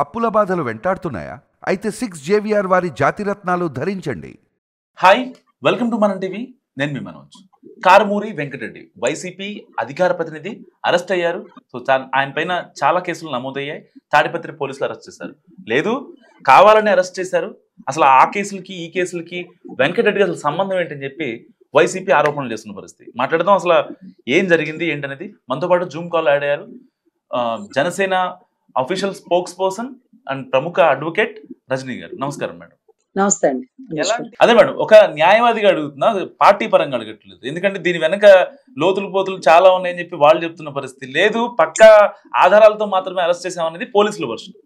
అప్పుల బాధలు వెంటాడుతున్నాయా? అయితే 6 JVR వారి జాతిరత్నాలు ధరించండి. హాయ్, వెల్కమ్ టు మనం టీవీ. నేను మీ మనోజ్. కారుమూరి వెంకటరెడ్డి వైసీపీ అధికార ప్రతినిధి అరెస్ట్ అయ్యారు. సో ఆయన పైన చాలా కేసులు నమోదయ్యాయి. తాడిపత్రి పోలీసులు అరెస్ట్ చేశారు. లేదు, కావాలని అరెస్ట్ చేశారు. అసలు ఆ కేసులకి ఈ కేసులకి వెంకటరెడ్డికి అసలు సంబంధం ఏంటని చెప్పి వైసీపీ ఆరోపణలు చేస్తున్న పరిస్థితి. మాట్లాడదాం అసలు ఏం జరిగింది ఏంటనేది. మనతో పాటు జూమ్ కాల్ యాడ్ అయ్యారు Janasena official spokes person and ప్రముఖ అడ్వకేట్ రజనీ గారు. నమస్కారం మేడం. నమస్తే అండి. అదే మేడం, ఒక న్యాయవాదిగా అడుగుతున్నా, పార్టీ పరంగా అడగట్లేదు. ఎందుకంటే దీని వెనక లోతులు పోతులు చాలా ఉన్నాయని చెప్పి వాళ్ళు చెప్తున్న పరిస్థితి. లేదు, పక్కా ఆధారాలతో మాత్రమే అరెస్ట్ చేసామనేది పోలీసుల వర్షన్.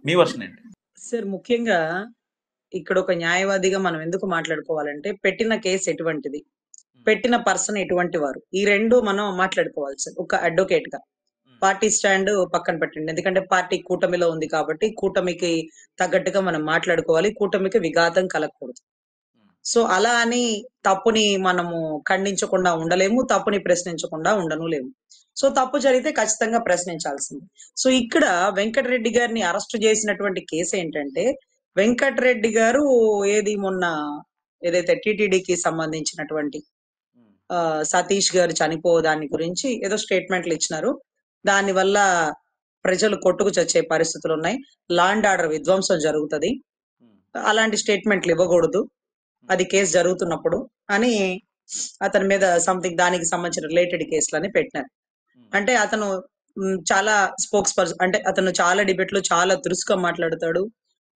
మీ వర్షన్ ఏంటి సార్? ముఖ్యంగా ఇక్కడ ఒక న్యాయవాదిగా మనం ఎందుకు మాట్లాడుకోవాలంటే, పెట్టిన కేసు ఎటువంటిది, పెట్టిన పర్సన్ ఎటువంటి వారు, ఈ రెండు మనం మాట్లాడుకోవాలి సార్. ఒక అడ్వకేట్ గా పార్టీ స్టాండ్ పక్కన పెట్టండి. ఎందుకంటే పార్టీ కూటమిలో ఉంది కాబట్టి కూటమికి తగ్గట్టుగా మనం మాట్లాడుకోవాలి. కూటమికి విఘాతం కలగకూడదు. సో అలా అని తప్పుని మనము ఖండించకుండా ఉండలేము, తప్పుని ప్రశ్నించకుండా ఉండను లేము. సో తప్పు జరిగితే ఖచ్చితంగా ప్రశ్నించాల్సింది. సో ఇక్కడ వెంకటరెడ్డి గారిని అరెస్ట్ చేసినటువంటి కేసు ఏంటంటే, వెంకటరెడ్డి గారు మొన్న ఏదైతే టీటీడీకి సంబంధించినటువంటి సతీష్ గారు చనిపోదాని గురించి ఏదో స్టేట్మెంట్లు ఇచ్చినారు. దాని వల్ల ప్రజలు కొట్టుకు చచ్చే పరిస్థితులు ఉన్నాయి, లా అండ్ ఆర్డర్ విధ్వంసం జరుగుతుంది, అలాంటి స్టేట్మెంట్లు ఇవ్వకూడదు అది కేసు జరుగుతున్నప్పుడు అని అతని మీద సంథింగ్ దానికి సంబంధించిన రిలేటెడ్ కేసులని పెట్టినారు. అంటే అతను చాలా స్పోక్స్ పర్సన్, అంటే అతను చాలా డిబేట్లు చాలా దురుసుగా మాట్లాడతాడు,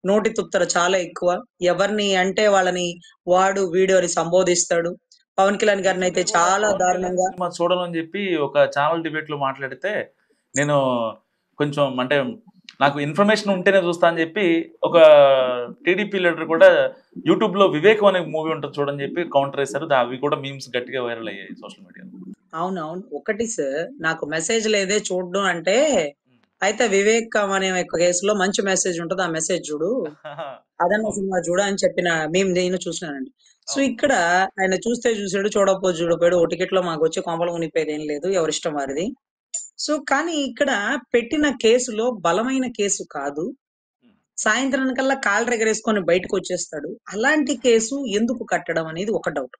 నోటి తుత్తర చాలా ఎక్కువ, ఎవరిని అంటే వాళ్ళని వాడు వీడు అని సంబోధిస్తాడు. పవన్ కళ్యాణ్ గారిని అయితే చాలా దారుణంగా చూడాలని చెప్పి ఒక ఛానల్ డిబేట్ లో మాట్లాడితే, నేను కొంచెం అంటే నాకు ఇన్ఫర్మేషన్ ఉంటేనే చూస్తా అని చెప్పి ఒక టీడీపీ లీడర్ కూడా యూట్యూబ్ లో వివేకం అనే మూవీ ఉంటుంది చూడని చెప్పి కౌంటర్ వేశారు. అవి కూడా మీమ్స్ గట్టిగా వైరల్ అయ్యాయి సోషల్ మీడియాలో. అవునవును. ఒకటి సార్, నాకు మెసేజ్ లేదే చూడడం అంటే, అయితే వివేకం అనే కేసులో మంచి మెసేజ్ ఉంటుంది, ఆ మెసేజ్ చూడు, అదన్న సినిమా చూడ అని చెప్పిన మేము నేను చూసినానండి. సో ఇక్కడ ఆయన చూస్తే చూసాడు, చూడకపోతే చూడపోయాడు, ఓ టికెట్ లో మాకు వచ్చి కొంపలు మునిపోయేది ఏం లేదు, ఎవరిష్టం వారిది. సో కానీ ఇక్కడ పెట్టిన కేసులో బలమైన కేసు కాదు, సాయంత్రానికల్లా కాళ్ళు ఎగరేసుకొని బయటకు వచ్చేస్తాడు. అలాంటి కేసు ఎందుకు కట్టడం అనేది ఒక డౌట్.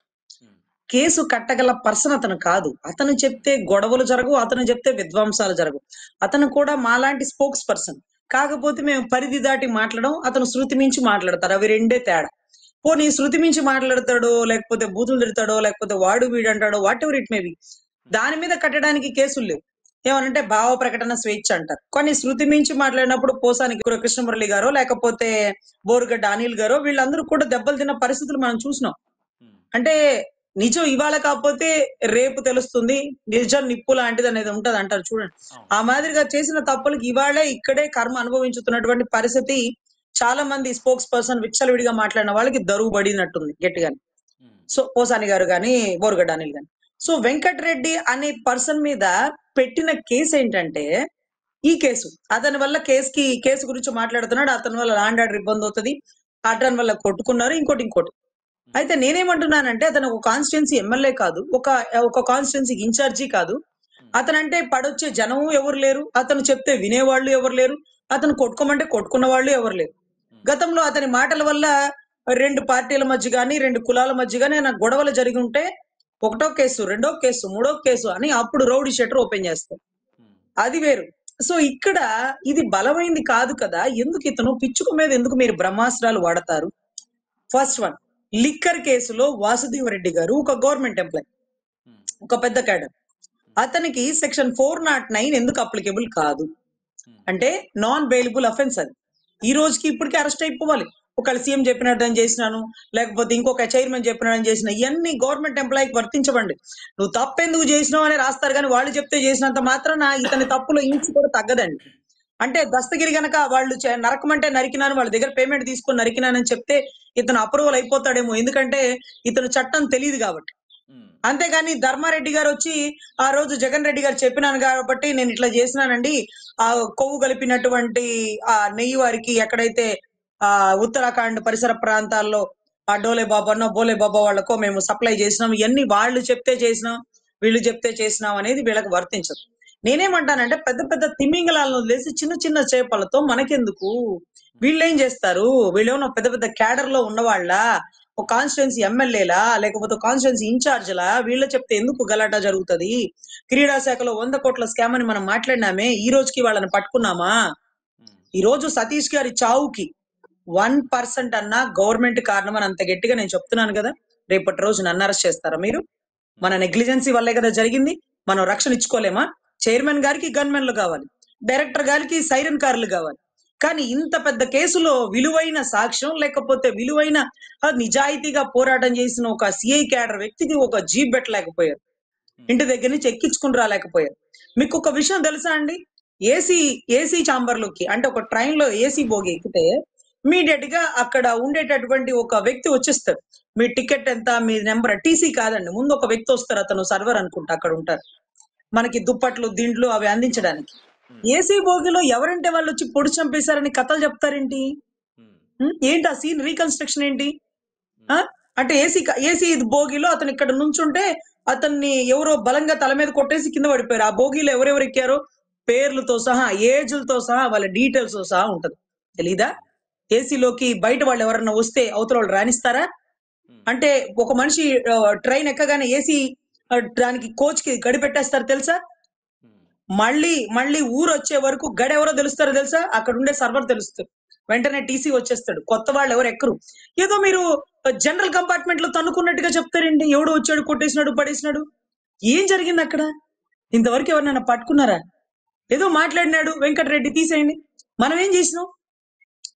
కేసు కట్టగల పర్సన్ అతను కాదు. అతను చెప్తే గొడవలు జరగవు, అతను చెప్తే విధ్వంసాలు జరగవు. అతను కూడా మాలాంటి స్పోక్స్ పర్సన్. కాకపోతే మేము పరిధి దాటి మాట్లాడడం, అతను శృతి మించి మాట్లాడతారు. అవి రెండే తేడా. పోనీ శృతి మించి మాట్లాడతాడో, లేకపోతే బూతులు తిడతాడో, లేకపోతే వాడు వీడు అంటాడో, whatever it may be, దాని మీద కట్టడానికి కేసులు లేవు. ఏమనంటే భావ ప్రకటన స్వేచ్ఛ అంటారు. కొన్ని శృతి మించి మాట్లాడినప్పుడు పోసానికి కృష్ణమురళి గారో లేకపోతే బోరుగడ్డ అనిల్ గారో వీళ్ళందరూ కూడా దెబ్బలు తిన్న పరిస్థితులు మనం చూసినాం. అంటే నిజం ఇవాళ కాకపోతే రేపు తెలుస్తుంది, నిజం నిప్పు లాంటిది అనేది ఉంటది అంటారు చూడండి. ఆ మాదిరిగా చేసిన తప్పులకు ఇవాళే ఇక్కడే కర్మ అనుభవించుతున్నటువంటి పరిస్థితి చాలా మంది స్పోక్స్ పర్సన్ విచ్చలవిడిగా మాట్లాడిన వాళ్ళకి దరువు పడినట్టుంది గట్టిగాని. సో పోసాని గారు గాని బోరుగడ్డ అనిల్ గాని. సో వెంకటరెడ్డి అనే పర్సన్ మీద పెట్టిన కేసు ఏంటంటే, ఈ కేసు అతని వల్ల కేసు గురించి మాట్లాడుతున్నాడు, అతని వల్ల లా అండ్ ఆర్డర్ ఇబ్బంది అవుతుంది, అతని వల్ల కొట్టుకున్నారు, ఇంకోటి. అయితే నేనేమంటున్నానంటే, అతను ఒక కాన్స్టిట్యున్సీ ఎమ్మెల్యే కాదు, ఒక కాన్స్టిట్యున్సీ ఇన్ఛార్జి కాదు. అతనంటే పడొచ్చే జనం ఎవరు లేరు, అతను చెప్తే వినేవాళ్ళు ఎవరు లేరు, అతను కొట్టుకోమంటే కొట్టుకున్న వాళ్ళు ఎవరు లేరు. గతంలో అతని మాటల వల్ల 2 పార్టీల మధ్య గానీ 2 కులాల మధ్య గానీ నాకు గొడవలు జరిగి ఉంటే ఒకటో కేసు, రెండో కేసు, మూడో కేసు అని అప్పుడు రౌడీ షెటర్ ఓపెన్ చేస్తారు, అది వేరు. సో ఇక్కడ ఇది బలమైంది కాదు కదా, ఎందుకు ఇతను పిచ్చుకు మీద ఎందుకు మీరు బ్రహ్మాస్త్రాలు వాడతారు? ఫస్ట్ వన్, లిక్కర్ కేసులో వాసుదేవ రెడ్డి గారు ఒక గవర్నమెంట్ ఎంప్లాయ్, ఒక పెద్ద క్యాడర్. అతనికి సెక్షన్ 409 ఎందుకు అప్లికేబుల్ కాదు అంటే, నాన్ బెయిలబుల్ అఫెన్స్ అది. ఈ రోజుకి ఇప్పటికీ అరెస్ట్ అయిపోవాలి. ఒకళ్ళు సీఎం చెప్పినట్టు చేసినాను, లేకపోతే ఇంకొక చైర్మన్ చెప్పినట్టు చేసిన, ఇవన్నీ గవర్నమెంట్ ఎంప్లాయీకి వర్తించవండి. నువ్వు తప్పెందుకు చేసినావు అని రాస్తారు, కానీ వాళ్ళు చెప్తే చేసినంత మాత్రాన ఇతని తప్పులో ఇంచు కూడా తగ్గదండి. అంటే దస్తగిరి గనక వాళ్ళు నరకమంటే నరికినాను, వాళ్ళ దగ్గర పేమెంట్ తీసుకొని నరికినానని చెప్తే ఇతను అప్రూవల్ అయిపోతాడేమో, ఎందుకంటే ఇతను చట్టం తెలియదు కాబట్టి. అంతేగాని ధర్మారెడ్డి గారు వచ్చి ఆ రోజు జగన్ రెడ్డి గారు చెప్పినాను కాబట్టి నేను ఇట్లా చేసినానండి, ఆ కొవ్వు కలిపినటువంటి ఆ నెయ్యి వారికి ఎక్కడైతే ఉత్తరాఖండ్ పరిసర ప్రాంతాల్లో ఆ డోలే బాబానో బోలే బాబా వాళ్ళకో మేము సప్లై చేసినాం, ఇవన్నీ వాళ్ళు చెప్తే చేసినాం, వీళ్ళు చెప్తే చేసినాం అనేది వీళ్ళకి వర్తించదు. నేనేమంటానంటే పెద్ద పెద్ద తిమింగలాలను వదిలేసి చిన్న చిన్న చేపలతో మనకెందుకు? వీళ్ళేం చేస్తారు? వీళ్ళేమన్నా పెద్ద పెద్ద క్యాడర్ లో ఉన్నవాళ్ళ, ఒక కాన్స్టిట్యున్సీ ఎమ్మెల్యేలా, లేకపోతే కాన్స్టిట్యున్సీ ఇన్ఛార్జ్లా? వీళ్ళ చెప్తే ఎందుకు గలాటా జరుగుతది? క్రీడా శాఖలో 100 కోట్ల స్కామ్ అని మనం మాట్లాడినామే, ఈ రోజుకి వాళ్ళని పట్టుకున్నామా? ఈ రోజు సతీష్ గారి చావుకి 1% అన్నా గవర్నమెంట్ కారణం అని అంత గట్టిగా నేను చెప్తున్నాను కదా. రేపటి రోజు నన్ను అరెస్ట్ చేస్తారా మీరు? మన నెగ్లిజెన్సీ వల్లే కదా జరిగింది. మనం రక్షణ ఇచ్చుకోలేమా? చైర్మన్ గారికి గన్మెన్లు కావాలి, డైరెక్టర్ గారికి సైరన్ కార్లు కావాలి. కానీ ఇంత పెద్ద కేసులో విలువైన సాక్ష్యం, లేకపోతే విలువైన నిజాయితీగా పోరాటం చేసిన ఒక సిఐ క్యాడర్ వ్యక్తికి ఒక జీప్ పెట్టలేకపోయారు, ఇంటి దగ్గర నుంచి ఎక్కించుకుని రాలేకపోయారు. మీకు ఒక విషయం తెలుసా అండి? ఏసీ ఏసీ ఛాంబర్లోకి, అంటే ఒక ట్రైన్ లో ఏసీ బోగి ఎక్కితే ఇమీడియట్ గా అక్కడ ఉండేటటువంటి ఒక వ్యక్తి వచ్చేస్తాడు. మీ టికెట్ ఎంత, మీ నెంబర్, టీసీ కాదండి, ముందు ఒక వ్యక్తి వస్తారు, అతను సర్వర్ అనుకుంటా అక్కడ ఉంటారు, మనకి దుప్పట్లు దిండ్లు అవి అందించడానికి. ఏసీ బోగిలో ఎవరంటే వాళ్ళు వచ్చి పొడి చంపేశారని కథలు చెప్తారేంటి? ఏంటి ఆ సీన్ రీకన్స్ట్రక్షన్ ఏంటి? అంటే ఏసీ బోగిలో అతను ఇక్కడ నుంచుంటే అతన్ని ఎవరో బలంగా తల మీద కొట్టేసి కింద పడిపోయారు. ఆ బోగిలో ఎవరెవరు ఎక్కారో పేర్లతో సహా, ఏజ్లతో సహా, వాళ్ళ డీటెయిల్స్ తో సహా ఉంటది. తెలీదా? ఏసీలోకి బయట వాళ్ళు ఎవరన్నా వస్తే అవతల వాళ్ళు రాణిస్తారా? అంటే ఒక మనిషి ట్రైన్ ఎక్కగానే ఏసీ దానికి కోచ్ కి గడి పెట్టేస్తారు తెలుసా? మళ్ళీ మళ్ళీ ఊరు వచ్చే వరకు గడి ఎవరో తెలుస్తారో తెలుసా? అక్కడ ఉండే సర్వర్ తెలుస్తుంది. వెంటనే టీసీ వచ్చేస్తాడు, కొత్త వాళ్ళు ఎవరు ఎక్కరు. ఏదో మీరు జనరల్ కంపార్ట్మెంట్ లో తన్నుకున్నట్టుగా చెప్తారండి. ఎవడో వచ్చాడు, కొట్టేసినాడు, పడేసినాడు. ఏం జరిగింది అక్కడ? ఇంతవరకు ఎవరినైనా పట్టుకున్నారా? ఏదో మాట్లాడినాడు వెంకటరెడ్డి, తీసేయండి. మనం ఏం చేసినాం?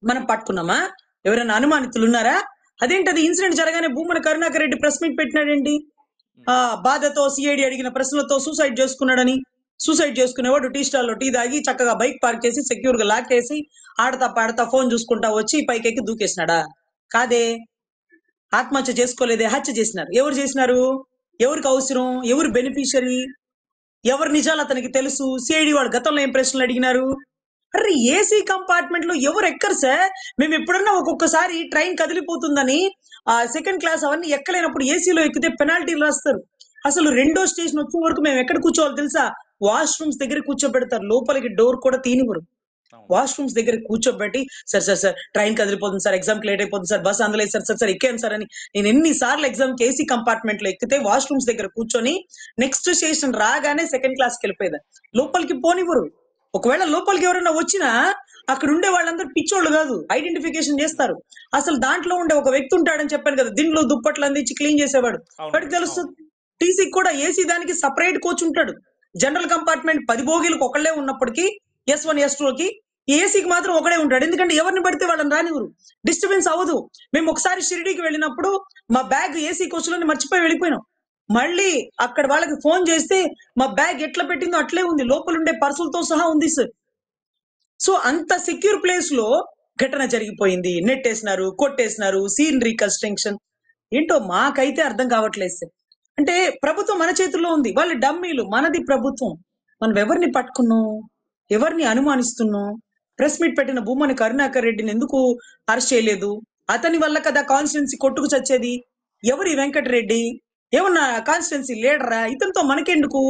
మనం పట్టుకున్నామా? ఎవరైనా అనుమానితులు ఉన్నారా? అదేంటది ఇన్సిడెంట్ జరగానే భూమన కరుణాకర్ రెడ్డి ప్రెస్ మీట్ పెట్టినాడేంటి? బాధతో సిఐడి అడిగిన ప్రశ్నలతో సూసైడ్ చేసుకున్నాడని. సూసైడ్ చేసుకునేవాడు టీ స్టాల్ లో టీ తాగి చక్కగా బైక్ పార్క్ చేసి సెక్యూర్ గా లాకేసి ఆడతా పాడతా ఫోన్ చూసుకుంటా వచ్చి పైకెక్కి దూకేసినాడా? కాదే. ఆత్మహత్య చేసుకోలేదే, హత్య చేసినారు. ఎవరు చేసినారు? ఎవరికి అవసరం? ఎవరు బెనిఫిషియరీ? ఎవరు నిజాలు అతనికి తెలుసు? సిఐడి వాడు గతంలో ఏం ప్రశ్నలు అడిగినారు? అరే ఏసీ కంపార్ట్మెంట్ లో ఎవరు ఎక్కరు సార్? మేము ఎప్పుడన్నా ఒక్కొక్కసారి ట్రైన్ కదిలిపోతుందని సెకండ్ క్లాస్ అవన్నీ ఎక్కలేనప్పుడు ఏసీలో ఎక్కితే పెనాల్టీలు రాస్తారు. అసలు రెండో స్టేషన్ వచ్చే వరకు మేము ఎక్కడ కూర్చోవాలి తెలుసా? వాష్రూమ్స్ దగ్గర కూర్చోబెడతారు, లోపలికి డోర్ కూడా తీనివ్వరు. వాష్రూమ్స్ దగ్గర కూర్చోబెట్టి సార్ సార్ సార్ ట్రైన్ కదిలిపోతుంది సార్, ఎగ్జామ్ లేట్ అయిపోతుంది సార్, బస్ అందులో సార్ సార్ సార్ ఎక్కాను సార్ అని. నేను ఎన్నిసార్లు ఎగ్జామ్ కి ఏసీ కంపార్ట్మెంట్ లో ఎక్కితే వాష్రూమ్స్ దగ్గర కూర్చొని నెక్స్ట్ స్టేషన్ రాగానే సెకండ్ క్లాస్ కి వెళ్ళిపోయేదా. లోపలికి పోనివ్వరు. ఒకవేళ లోపలికి ఎవరైనా వచ్చినా అక్కడ ఉండే వాళ్ళందరూ పిచ్చోళ్ళు కాదు, ఐడెంటిఫికేషన్ చేస్తారు. అసలు దాంట్లో ఉండే ఒక వ్యక్తి ఉంటాడని చెప్పాను కదా, దీంట్లో దుప్పట్లు అందించి క్లీన్ చేసేవాడు, వాడికి తెలుస్తుంది. టీసీకి కూడా ఏసీ దానికి సపరేట్ కోచ్ ఉంటాడు. జనరల్ కంపార్ట్మెంట్ 10 బోగీలకు ఒకళ్ళే ఉన్నప్పటికీ S1 S2కి ఏసీకి మాత్రం ఒకడే ఉంటాడు. ఎందుకంటే ఎవరిని పడితే వాళ్ళని రానివ్వరు, డిస్టర్బెన్స్ అవ్వదు. మేము ఒకసారి షిరిడీకి వెళ్ళినప్పుడు మా బ్యాగ్ ఏసీ కోచ్ లోనే మర్చిపోయి వెళ్ళిపోయినాం. మళ్ళీ అక్కడ వాళ్ళకి ఫోన్ చేస్తే మా బ్యాగ్ ఎట్లా పెట్టిందో అట్లే ఉంది, లోపల ఉండే పర్సులతో సహా ఉంది సార్. సో అంత సెక్యూర్ ప్లేస్ లో ఘటన జరిగిపోయింది. నెట్టేసినారు, కొట్టేసినారు, సీన్ రీకన్స్ట్రక్షన్. ఏంటో మాకైతే అర్థం కావట్లేదు సార్. అంటే ప్రభుత్వం మన చేతుల్లో ఉంది, వాళ్ళు డమ్మీలు, మనది ప్రభుత్వం. మనం ఎవరిని పట్టుకున్నాం? ఎవరిని అనుమానిస్తున్నాం? ప్రెస్ మీట్ పెట్టిన భూమని కరుణాకర్ రెడ్డిని ఎందుకు అరెస్ట్ చేయలేదు? అతని వల్ల కదా కాన్స్టిట్యున్సీ కొట్టుకు చచ్చేది. ఎవరి వెంకటరెడ్డి ఏమన్నా కాన్స్టిట్యున్సీ లీడరా? ఇతనితో మనకెందుకు?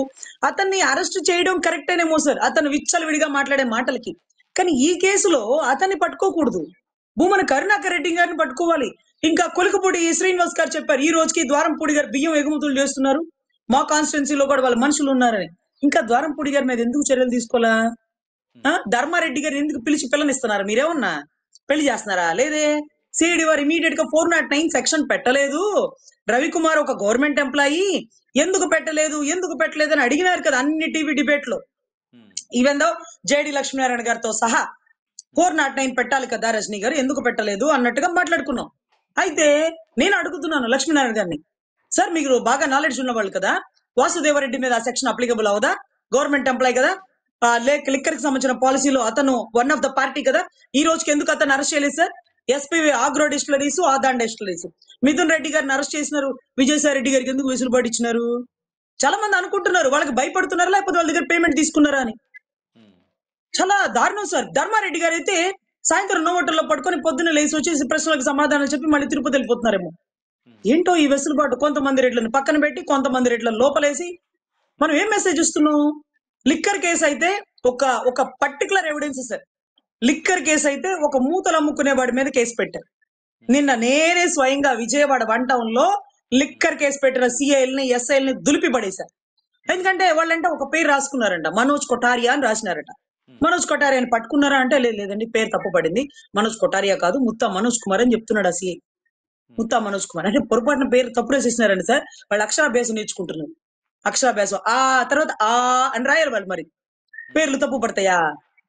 అతన్ని అరెస్ట్ చేయడం కరెక్టేనేమో సార్, అతను విచ్చలవిడిగా మాట్లాడే మాటలకి. కానీ ఈ కేసులో అతన్ని పట్టుకోకూడదు, భూమన కరుణాకర్ రెడ్డి గారిని పట్టుకోవాలి. ఇంకా కొలికపూడి శ్రీనివాస్ గారు చెప్పారు, ఈ రోజుకి ద్వారంపూడి గారు బియ్యం ఎగుమతులు చేస్తున్నారు, మా కాన్స్టిట్యున్సీలో కూడా వాళ్ళ మనుషులు ఉన్నారని. ఇంకా ద్వారంపూడి గారి మీద ఎందుకు చర్యలు తీసుకోవాలా? ధర్మారెడ్డి గారిని ఎందుకు పిలిచి పిల్లనిస్తున్నారు? మీరేమన్నా పెళ్లి చేస్తున్నారా? లేదే. సిఐడి వారు ఇమీడియట్ గా 409 సెక్షన్ పెట్టలేదు. రవికుమార్ ఒక గవర్నమెంట్ ఎంప్లాయీ, ఎందుకు పెట్టలేదు అని అడిగినారు కదా అన్ని టీవీ డిబేట్ లో. ఈవెన్ దో జేడి లక్ష్మీనారాయణ గారితో సహా 409 పెట్టాలి కదా రజనీ గారు, ఎందుకు పెట్టలేదు అన్నట్టుగా మాట్లాడుకున్నాం. అయితే నేను అడుగుతున్నాను లక్ష్మీనారాయణ గారిని, సార్ మీరు బాగా నాలెడ్జ్ ఉన్నవాళ్ళు కదా, వాసుదేవరెడ్డి మీద ఆ సెక్షన్ అప్లికబుల్ అవదా? గవర్నమెంట్ ఎంప్లాయ్ కదా, లిక్కర్ కి సంబంధించిన పాలసీలో అతను వన్ ఆఫ్ ద పార్టీ కదా, ఈ రోజుకి ఎందుకు అతను అరెస్ట్ చేయలేదు sir? SPV agro distilleries, Adan distilleries, Mithun Reddy గారిని అరెస్ట్ చేసినారు, విజయసాయి రెడ్డి గారికి ఎందుకు వెసులుబాటు ఇచ్చినారు? చాలా మంది అనుకుంటున్నారు వాళ్ళకి భయపడుతున్నారా లేకపోతే వాళ్ళ దగ్గర పేమెంట్ తీసుకున్నారా అని. చాలా దారుణం సార్. ధర్మారెడ్డి గారు అయితే సాయంత్రం నోవోటల్లో పట్టుకొని పొద్దున్న లేచి వచ్చేసి ప్రశ్నలకు సమాధానాలు చెప్పి మళ్ళీ తిరుపతి వెళ్ళిపోతున్నారేమో. ఏంటో ఈ వెసులుబాటు. కొంతమంది రెడ్లను పక్కన పెట్టి కొంతమంది రెడ్లను లోపలేసి మనం ఏం మెసేజ్ ఇస్తున్నాం? లిక్కర్ కేసు అయితే ఒక ఒక particular evidence sir. Liquor case అయితే ఒక మూతలు అమ్ముకునే వాడి మీద కేసు పెట్టారు. నిన్న నేనే స్వయంగా విజయవాడ వన్ టౌన్ లో లిక్కర్ కేసు పెట్టిన సిఐల్ని ఎస్ఐల్ని దులిపి పడేశారు. ఎందుకంటే వాళ్ళంటే ఒక పేరు రాసుకున్నారంట, మనోజ్ కొఠారియా అని రాసినారట. మనోజ్ కొఠారియాని పట్టుకున్నారా అంటే లేదండి, పేరు తప్పు పడింది, మనోజ్ కొఠారియా కాదు, ముత్తా మనోజ్ కుమార్ అని చెప్తున్నాడు ఆ సిఐ. ముత్తా మనోజ్ కుమార్ అంటే పొరపాటున పేరు తప్పు రాసేసినారండి సార్. వాళ్ళు అక్షరాభ్యాసం నేర్చుకుంటున్నారు. అక్షరాభ్యాసం ఆ తర్వాత ఆ అని రాయాలి వాళ్ళు. మరి పేర్లు తప్పు పడతాయా?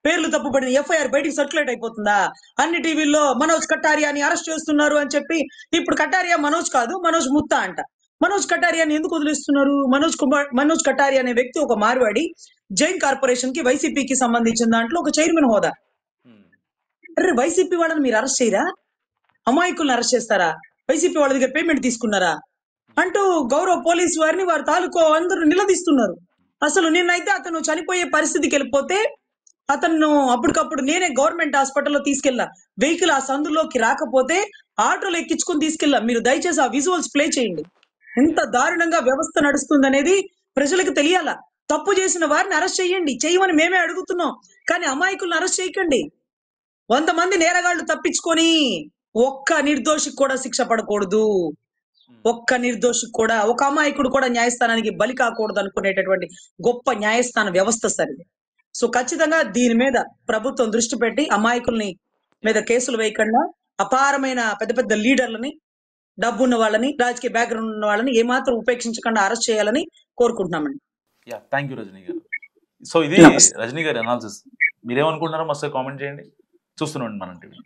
పేర్లు తప్పు పడిన ఎఫ్ఐఆర్ బయటికి సర్క్యులేట్ అయిపోతుందా? అన్ని టీవీల్లో మనోజ్ కటారియాని అరెస్ట్ చేస్తున్నారు అని చెప్పి, ఇప్పుడు కటారియా మనోజ్ కాదు, మనోజ్ ముత్తా అంట. మనోజ్ కటారియాని ఎందుకు వదిలేస్తున్నారు? మనోజ్ కటారియా అనే వ్యక్తి ఒక మార్వాడి, జైన్ కార్పొరేషన్ కి వైసీపీకి సంబంధించిన దాంట్లో ఒక చైర్మన్ హోదా. అరే వైసీపీ వాళ్ళని మీరు అరెస్ట్ చేయరా? అమాయకులను అరెస్ట్ చేస్తారా? వైసీపీ వాళ్ళ దగ్గర పేమెంట్ తీసుకున్నారా అంటూ గౌరవ పోలీసు వారిని వారి తాలూకు అందరూ నిలదీస్తున్నారు. అసలు నిన్నైతే అతను చనిపోయే పరిస్థితికి వెళ్ళిపోతే అతను అప్పటికప్పుడు నేనే గవర్నమెంట్ హాస్పిటల్లో తీసుకెళ్ళా. వెహికల్ ఆ సందులోకి రాకపోతే ఆటోలో ఎక్కించుకొని తీసుకెళ్ళా. మీరు దయచేసి ఆ విజువల్స్ ప్లే చేయండి. ఎంత దారుణంగా వ్యవస్థ నడుస్తుంది అనేది ప్రజలకు తెలియాలా. తప్పు చేసిన వారిని అరెస్ట్ చేయండి, చేయమని మేమే అడుగుతున్నాం. కానీ అమాయకులను అరెస్ట్ చేయకండి. 100 మంది నేరగాళ్లు తప్పించుకొని ఒక్క నిర్దోషికి కూడా శిక్ష పడకూడదు. ఒక్క నిర్దోషికి కూడా, ఒక అమాయకుడు కూడా న్యాయస్థానానికి బలి కాకూడదు అనుకునేటటువంటి గొప్ప న్యాయస్థాన వ్యవస్థ సార్ ఇది. సో ఖచ్చితంగా దీని మీద ప్రభుత్వం దృష్టి పెట్టి అమాయకుల్ని మీద కేసులు వేయకుండా అపారమైన పెద్ద పెద్ద లీడర్లని, డబ్బున్న వాళ్ళని, రాజకీయ బ్యాక్గ్రౌండ్ ఉన్న వాళ్ళని ఏమాత్రం ఉపేక్షించకుండా అరెస్ట్ చేయాలని కోరుకుంటున్నామండి. థ్యాంక్ యూ రజనీ గారు. సో ఇది రజనీ గారి అనాలిసిస్. మీరేమనుకుంటున్నారో మస్తు కామెంట్ చేయండి. చూస్తున్నాండి మనం టీవీ.